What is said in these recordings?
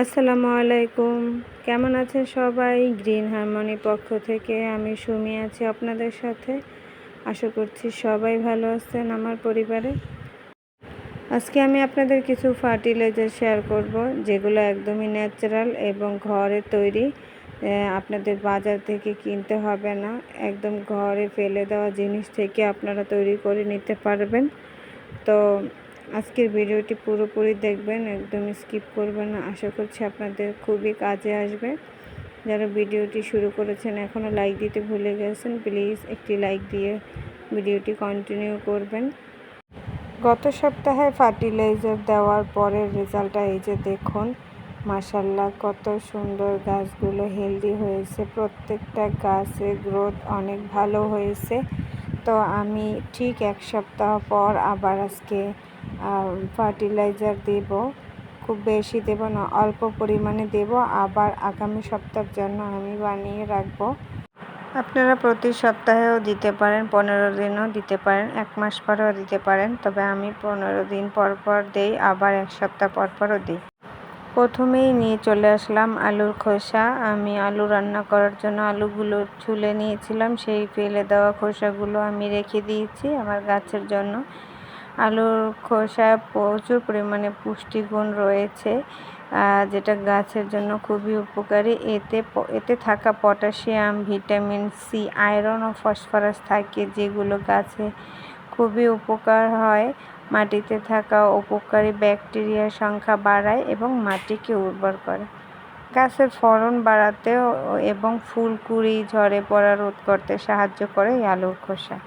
আসসালামু আলাইকুম। কেমন আছেন সবাই? গ্রিন হারমোনি পক্ষ থেকে আমি সুমি আছি আপনাদের সাথে। আশা করছি সবাই ভালো আছেন আমার পরিবারে। আজকে আমি আপনাদের কিছু ফার্টিলাইজার শেয়ার করব, যেগুলো একদমই ন্যাচারাল এবং ঘরে তৈরি। আপনাদের বাজার থেকে কিনতে হবে না, একদম ঘরে ফেলে দেওয়া জিনিস থেকে আপনারা তৈরি করে নিতে পারবেন। তো আজকের ভিডিওটি পুরোপুরি দেখবেন, একদম স্কিপ করবেন না। আশা করছি আপনাদের খুবই কাজে আসবে। যারা ভিডিওটি শুরু করেছেন এখনও লাইক দিতে ভুলে গেছেন, প্লিজ একটি লাইক দিয়ে ভিডিওটি কন্টিনিউ করবেন। গত সপ্তাহে ফার্টিলাইজার দেওয়ার পরের রেজাল্টটা এই যে দেখুন, মাশাআল্লাহ কত সুন্দর, গাছগুলো হেলদি হয়েছে, প্রত্যেকটা গাছের গ্রোথ অনেক ভালো হয়েছে। তো আমি ঠিক এক সপ্তাহ পর আবার আজকে ফার্টিলাইজার দেব। খুব বেশি দেব না, অল্প পরিমাণে দেব। আবার আগামী সপ্তাহের জন্য আমি বানিয়ে রাখবো। আপনারা প্রতি সপ্তাহেও দিতে পারেন, 15 দিনও দিতে পারেন, 1 মাস পরেও দিতে পারেন। তবে আমি 15 দিন পর পর দিই, আবার 1 সপ্তাহ পর পরও দিই। প্রথমেই নিয়ে চলে আসলাম আলুর খোসা। আমি আলু রান্না করার জন্য আলুগুলো ছুলে নিয়েছিলাম, সেই ফেলে দেওয়া খোসাগুলো আমি রেখে দিয়েছি আমার গাছের জন্য। আলুর খোসায় প্রচুর পরিমাণে পুষ্টিগুণ রয়েছে, যেটা গাছের জন্য খুবই উপকারী। এতে থাকা পটাশিয়াম, ভিটামিন সি, আয়রন ও ফসফরাস থাকে, যেগুলো গাছে খুবই উপকার হয়। মাটিতে থাকা উপকারী ব্যাকটেরিয়ার সংখ্যা বাড়ায় এবং মাটিকে উর্বর করে। গাছের ফলন বাড়াতে এবং ফুল কুঁড়ি ঝরে পড়া রোধ করতে সাহায্য করে এই আলুর খোসা।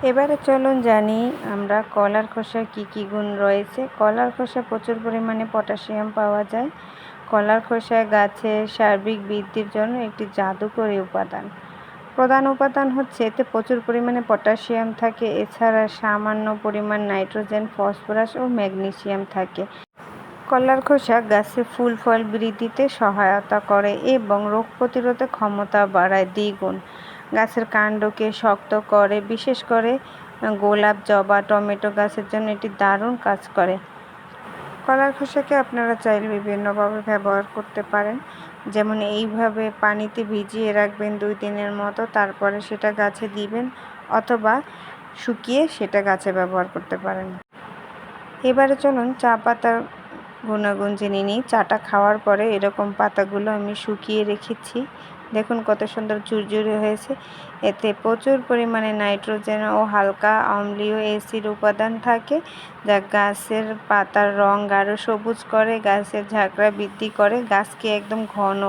এবারে চলুন জানি আমরা কলার খোসায় কী কী গুণ রয়েছে। কলার খোসায় প্রচুর পরিমাণে পটাশিয়াম পাওয়া যায়। কলার খোসায় গাছের সার্বিক বৃদ্ধির জন্য একটি জাদুকরী উপাদান। প্রধান উপাদান হচ্ছে এতে প্রচুর পরিমাণে পটাশিয়াম থাকে, এছাড়া সামান্য পরিমাণ নাইট্রোজেন, ফসফরাস ও ম্যাগনেসিয়াম থাকে। কলার খোসা গাছে ফুল ফল বৃদ্ধিতে সহায়তা করে এবং রোগ প্রতিরোধের ক্ষমতা বাড়ায় দ্বিগুণ। গাছের কাণ্ডকে শক্ত করে, বিশেষ করে গোলাপ, জবা, টমেটো গাছের জন্য এটি দারুণ কাজ করে। কলার খোসাকে আপনারা চাইলে বিভিন্নভাবে ব্যবহার করতে পারেন, যেমন এইভাবে পানিতে ভিজিয়ে রাখবেন 2 দিনের মতো, তারপরে সেটা গাছে দিবেন, অথবা শুকিয়ে সেটা গাছে ব্যবহার করতে পারেন। এবারে চলুন চা পাতার গুণাগুণ জেনে নিই। চাটা খাওয়ার পরে এরকম পাতাগুলো আমি শুকিয়ে রেখেছি, দেখুন কত সুন্দর ঝুরঝুরে হয়েছে। এতে প্রচুর পরিমাণে নাইট্রোজেন ও হালকা অম্লীয় অ্যাসিড উপাদান থাকে, যা গাছের পাতার রং গাঢ় সবুজ করে, গাছের ঝাঁকড়া বৃদ্ধি করে, গাছকে একদম ঘন,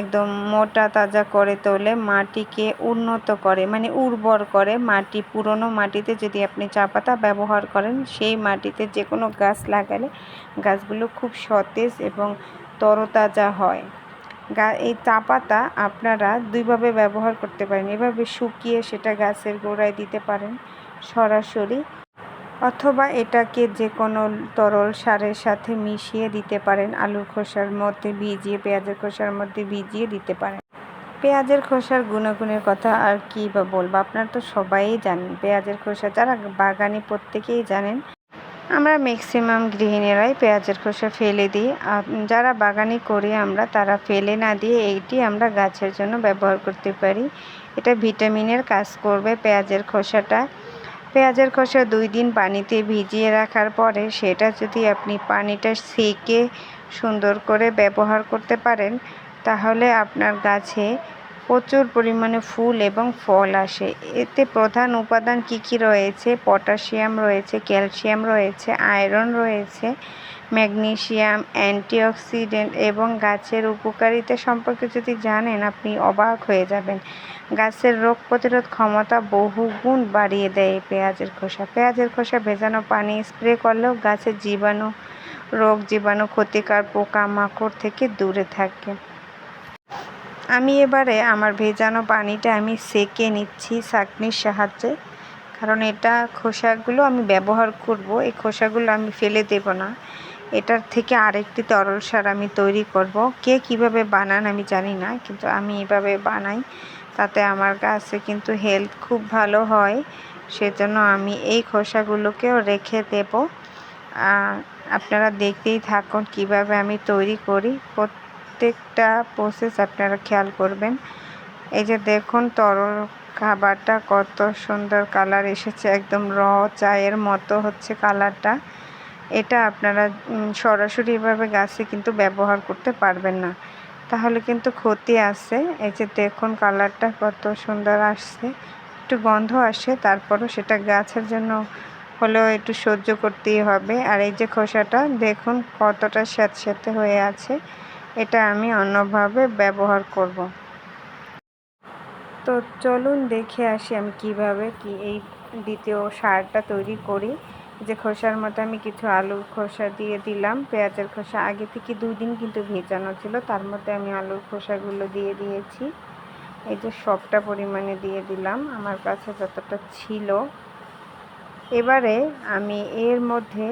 একদম মোটা তাজা করে তোলে, মাটিকে উন্নত করে, মানে উর্বর করে। পুরনো মাটিতে যদি আপনি চা পাতা ব্যবহার করেন, সেই মাটিতে যে কোনো গাছ লাগালে গাছগুলো খুব সতেজ এবং তরতাজা হয়। এই চা পাতা আপনারা 2 ভাবে ব্যবহার করতে পারেন। এভাবে শুকিয়ে সেটা গাছের গোড়ায় দিতে পারেন সরাসরি, অথবা এটাকে যে কোনো তরল সারের সাথে মিশিয়ে দিতে পারেন। আলুর খোসার মধ্যে ভিজিয়ে, পেঁয়াজের খোসার মধ্যে ভিজিয়ে দিতে পারেন। পেঁয়াজের খোসার গুণাগুণের কথা আর কী বা বলবো, আপনারা তো সবাই জানেন পেঁয়াজের খোসা, যারা বাগানি প্রত্যেকেই জানেন। আমরা ম্যাক্সিমাম গৃহিণীরাই পেঁয়াজের খোসা ফেলে দিই। যারা বাগানি করি আমরা, তারা ফেলে না দিয়ে এইটি আমরা গাছের জন্য ব্যবহার করতে পারি। এটা ভিটামিনের কাজ করবে পেঁয়াজের খোসাটা। পেঁয়াজের খোসা 2 দিন পানিতে ভিজিয়ে রাখার পরে সেটা যদি আপনি পানিটা সেকে সুন্দর করে ব্যবহার করতে পারেন, তাহলে আপনার গাছে প্রচুর পরিমাণে ফুল এবং ফল আসে। এতে প্রধান উপাদান কী কী রয়েছে? পটাশিয়াম রয়েছে, ক্যালসিয়াম রয়েছে, আয়রন রয়েছে, ম্যাগনেসিয়াম, অ্যান্টিঅক্সিডেন্ট এবং গাছের উপকারিতা সম্পর্কে যদি জানেন, আপনি অবাক হয়ে যাবেন। গাছের রোগ প্রতিরোধ ক্ষমতা বহুগুণ বাড়িয়ে দেয় এই পেঁয়াজের খোসা। পেঁয়াজের খোসা ভেজানো পানি স্প্রে করলেও গাছের রোগ জীবাণু, ক্ষতিকর পোকামাকড় থেকে দূরে থাকে। আমি এবারে আমার ভেজানো পানিটা আমি সেকে নিচ্ছি ছাঁকনির সাহায্যে, কারণ এটা খোসাগুলো আমি ব্যবহার করব, এই খোসাগুলো আমি ফেলে দেব না। এটার থেকে আরেকটি তরল সার আমি তৈরি করব। কে কিভাবে বানান আমি জানি না, কিন্তু আমি এভাবে বানাই, তাতে আমার গাছে কিন্তু হেলথ খুব ভালো হয়। সেজন্য আমি এই খোসাগুলোকেও রেখে দেব। আপনারা দেখতেই থাকুন কিভাবে আমি তৈরি করি। প্রত্যেকটা প্রসেস আপনারা খেয়াল করবেন। এই যে দেখুন তরল খাবারটা কত সুন্দর কালার এসেছে, একদম চায়ের মতো হচ্ছে কালারটা। এটা আপনারা সরাসরিভাবে গাছে কিন্তু ব্যবহার করতে পারবেন না, তাহলে কিন্তু ক্ষতি আছে। এই যে দেখুন কালারটা কত সুন্দর আসছে, একটু গন্ধ আসে, তারপরও সেটা গাছের জন্য হলেও একটু সহ্য করতেই হবে। আর এই যে খোসাটা দেখুন কতটা স্যাঁতস্যাঁতে হয়ে আছে, এটা আমি অন্যভাবে ব্যবহার করব। তো চলুন দেখে আসি আমি কিভাবে এই দ্বিতীয় সারটা তৈরি করি। যে খোসার মধ্যে আমি কিছু আলুর খোসা দিয়ে দিলাম, পেঁয়াজের খোসা আগে থেকে 2 দিন কিন্তু ভেজানো ছিল, তার মধ্যে আমি আলুর খোসাগুলো দিয়ে দিয়েছি। এই যে সবটা পরিমাণে দিয়ে দিলাম আমার কাছে যতটা ছিল। এবারে আমি এর মধ্যে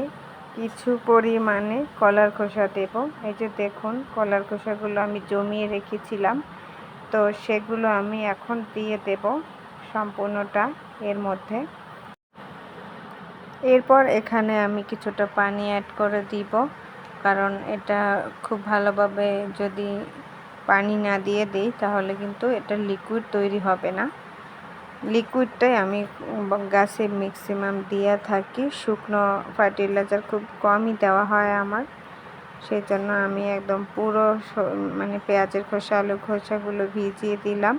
কিছু পরিমাণে কলার খোসা দেব। এই যে দেখুন কলার খোসাগুলো আমি জমিয়ে রেখেছিলাম, তো সেগুলো আমি এখন দিয়ে দেব সম্পূর্ণটা এর মধ্যে। এরপর এখানে আমি কিছুটা পানি অ্যাড করে দিব, কারণ এটা খুব ভালোভাবে যদি পানি না দিয়ে দিই তাহলে কিন্তু এটা লিকুইড তৈরি হবে না। লিকুইডটাই আমি গাছে ম্যাক্সিমাম দিয়ে থাকি, শুকনো ফার্টিলাইজার খুব কমই দেওয়া হয় আমার। সেই জন্য আমি একদম পুরো মানে পেঁয়াজের খোসা আলুর খোসাগুলো ভিজিয়ে দিলাম।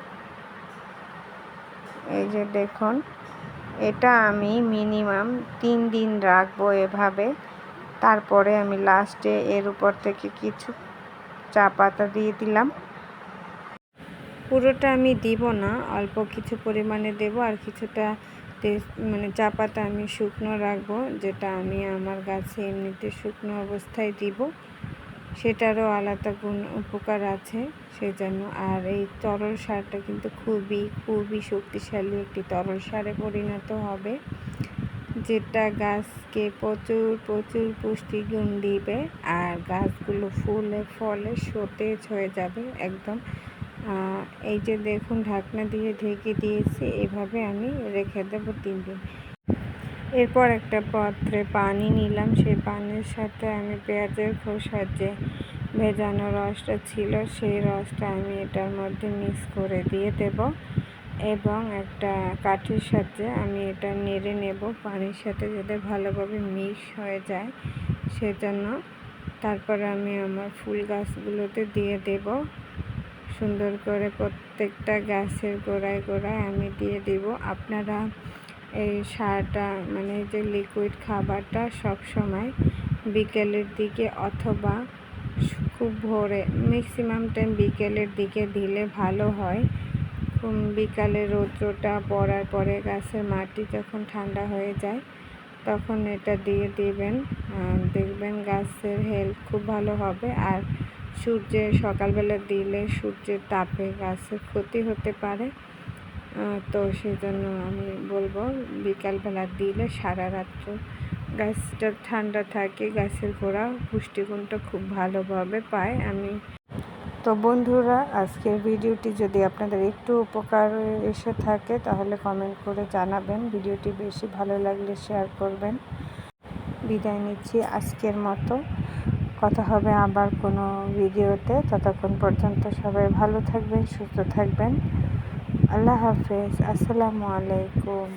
এই যে দেখুন এটা আমি মিনিমাম 3 দিন রাখবো এভাবে। তারপরে আমি লাস্টে এর উপর থেকে কিছু চা পাতা দিয়ে দিলাম। পুরোটা আমি দিব না, অল্প কিছু পরিমাণে দেব, আর কিছুটা মানে চা পাতা আমি শুকনো রাখবো, যেটা আমি আমার গাছে এমনিতে শুকনো অবস্থায় দিব, সেটারও আলাদা উপকার আছে সেই জন্য। আর এই তরল সারটা কিন্তু খুবই শক্তিশালী একটি তরল সারে পরিণত হবে, যেটা গাছকে প্রচুর পুষ্টিগুণ দিবে, আর গাছগুলো ফুলে ফলে সতেজ হয়ে যাবে একদম। এই যে দেখুন ঢাকনা দিয়ে ঢেকে দিয়েছি, এভাবে আমি রেখে দেবো 3 দিন। এরপর একটা পাত্রে পানি নিলাম, সেই পানির সাথে আমি পেঁয়াজের খোসার যে ভেজানো রসটা ছিল সেই রসটা আমি এটার মধ্যে মিক্স করে দিয়ে দেব, এবং একটা কাঠির সাথে আমি এটা নেড়ে নেব পানির সাথে, যাতে ভালোভাবে মিক্স হয়ে যায় সেজন্য। তারপরে আমি আমার ফুল গাছগুলোতে দিয়ে দেব সুন্দর করে, প্রত্যেকটা গাছের গোড়ায় আমি দিয়ে দেব। আপনারা এই সারটা মানে যে লিকুইড খাবারটা সব সময় বিকেলের দিকে অথবা খুব ভোরে, ম্যাক্সিমাম টাইম বিকেলের দিকে দিলে ভালো হয়। বিকালে রৌদ্রটা পড়ার পরে গাছের মাটি যখন ঠান্ডা হয়ে যায় তখন এটা দিয়ে দিবেন, দেখবেন গাছের হেলথ খুব ভালো হবে। আর সকালবেলা দিলে সূর্যের তাপে গাছের ক্ষতি হতে পারে, তো সেই জন্য আমি বলবো বিকালবেলা দিলে সারা রাত্র গাছটা ঠান্ডা থাকে, গাছের গোড়া পুষ্টিগুণটা খুব ভালোভাবে পায়। তো বন্ধুরা, আজকের ভিডিওটি যদি আপনাদের একটু উপকার এসে থাকে তাহলে কমেন্ট করে জানাবেন। ভিডিওটি বেশি ভালো লাগলে শেয়ার করবেন। বিদায় নিচ্ছি আজকের মতো, কথা হবে আবার কোনো ভিডিওতে। ততক্ষণ পর্যন্ত সবাই ভালো থাকবেন, সুস্থ থাকবেন। আল্লাহ হাফেজ, আসসালামু আলাইকুম।